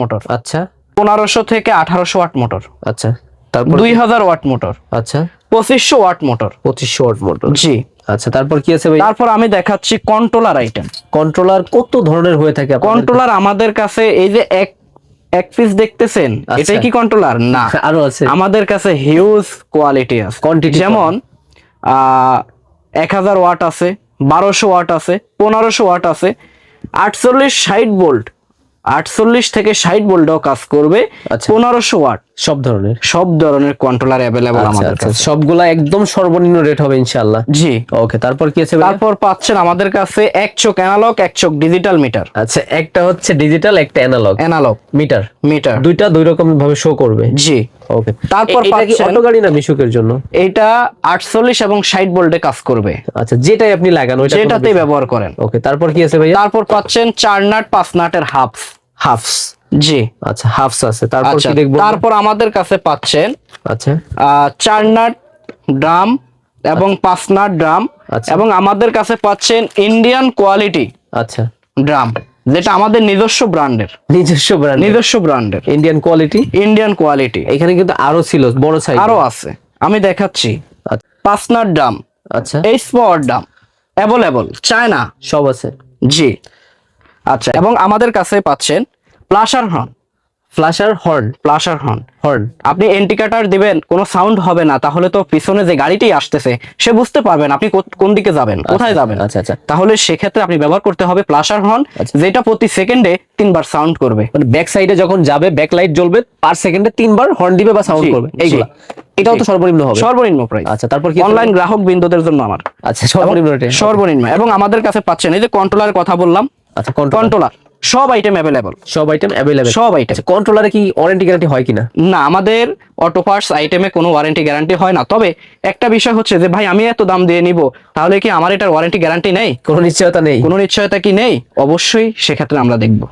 Motor, আচ্ছা 1500 থেকে 1800 watt motor, আচ্ছা, তারপর 2000 ওয়াট মোটর, আচ্ছা 2500 ওয়াট মোটর। 2500 watt motor. জি। আচ্ছা, তারপর কি আছে ভাই? তারপর আমি দেখাচ্ছি কন্ট্রোলার আইটেম। কন্ট্রোলার কত ধরনের হয়ে থাকে আপনাদের কন্ট্রোলার আমাদের কাছে এই যে এক পিস দেখতেছেন, আচ্ছা। এটাই কি কন্ট্রোলার? না, আরো আছে? আমাদের কাছে হিউজ কোয়ালিটি আছে। Quantity যেমন 1000 ওয়াট আছে, 1200 ওয়াট আছে, 1500 ওয়াট আছে, 48-60 ভোল্ট, 48 থেকে 60 ভোল্টও কাজ করবে। আচ্ছা। 1500 ওয়াট, সব ধরনের কন্ট্রোলার অ্যাভেলেবল আচ্ছা, আমাদের আচ্ছা, কাছে। সবগুলা একদম সর্বনিম্ন রেট হবে ইনশাআল্লাহ। জি। ওকে, তারপর কি আছে ভাই? তারপর পাচ্ছেন আমাদের কাছে এক চোখ অ্যানালগ, এক চোখ ডিজিটাল মিটার। আচ্ছা, একটা হচ্ছে ডিজিটাল, একটা অ্যানালগ মিটার। মিটার দুইটা দুই রকম ভাবে শো করবে। জি। ওকে, তারপর এটা কি পাচ্ছেন অটো গাড়ি না মিশুকের জন্য? এটা 48 এবং 60 ভোল্টে কাজ করবে। আচ্ছা, যেটাই আপনি লাগান ওইটা যেটাতেই ব্যবহার করেন। ওকে, তারপর কি আছে ভাই? তারপর পাচ্ছেন 4 নাট 5 নাটের হাফস। জি। আচ্ছা, হাফস আছে। তারপর আচ্ছা, কি দেখবো? তারপর আমাদের কাছে পাচ্ছেন আচ্ছা 4 নাট ড্রাম এবং 5 নাট ড্রাম, আচ্ছা। এবং আমাদের কাছে পাচ্ছেন ইন্ডিয়ান কোয়ালিটি আচ্ছা, ড্রাম, যেটা আমাদের নিজস্ব ব্র্যান্ডের। নিজস্ব ব্র্যান্ডের ইন্ডিয়ান কোয়ালিটি। এখানে কিন্তু আরো ছিল বড় সাইজ, আরো আছে, আমি দেখাচ্ছি। আচ্ছা। 5 নাট ড্রাম, আচ্ছা, এইচ পাওয়ার ড্রাম অ্যাভেলেবল, চায়না। সব আছে। জি। আচ্ছা, এবং আমাদের কাছে পাচ্ছেন প্লাশার হর্ন। আপনি ইন্ডিকেটর দিবেন, কোনো সাউন্ড হবে না, তাহলে তো পিছনে যে গাড়িটি আসতেছে সে বুঝতে পারবেন আপনি কোন দিকে যাবেন, কোথায় যাবেন। আচ্ছা আচ্ছা, তাহলে সেক্ষেত্রে আপনি ব্যবহার করতে হবে প্লাশার হর্ন, যেটা প্রতি সেকেন্ডে 3 বার সাউন্ড করবে। মানে ব্যাক সাইডে যখন যাবে ব্যাক লাইট জ্বলবে, পার সেকেন্ডে 3 বার হর্ন দিবে বা সাউন্ড জি, করবে। জি। এইগুলা এটাও তো সর্বনিম্ন হবে? সর্বনিম্ন প্রাইস। আচ্ছা, তারপর কি? অনলাইন গ্রাহক বিন্দুদের জন্য আমার। আচ্ছা, সর্বনিম্ন রেটে। সর্বনিম্ন। এবং আমাদের কাছে পাচ্ছেন এই যে কন্ট্রোলারের কথা বললাম। আচ্ছা, কন্ট্রোলার সব আইটেম অ্যাভেলেবল। সব আইটেম আচ্ছা, কন্ট্রোলারে কি ওয়ারেন্টি গ্যারান্টি হয় কিনা? না, আমাদের অটো পার্টস আইটেমে কোনো ওয়ারেন্টি গ্যারান্টি হয় না। তবে একটা বিষয় হচ্ছে যে ভাই আমি এত দাম দিয়ে নিব, তাহলে কি আমার এটার ওয়ারেন্টি গ্যারান্টি নেই? কোনো নিশ্চয়তা কি নেই? অবশ্যই, সেক্ষেত্রে আমরা দেখব।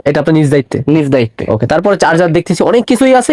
এটা আপনার নিজ দায়িত্বে। নিজ দায়িত্বে। ওকে, তারপরে চার্জার দেখতেছি অনেক কিছুই আছে।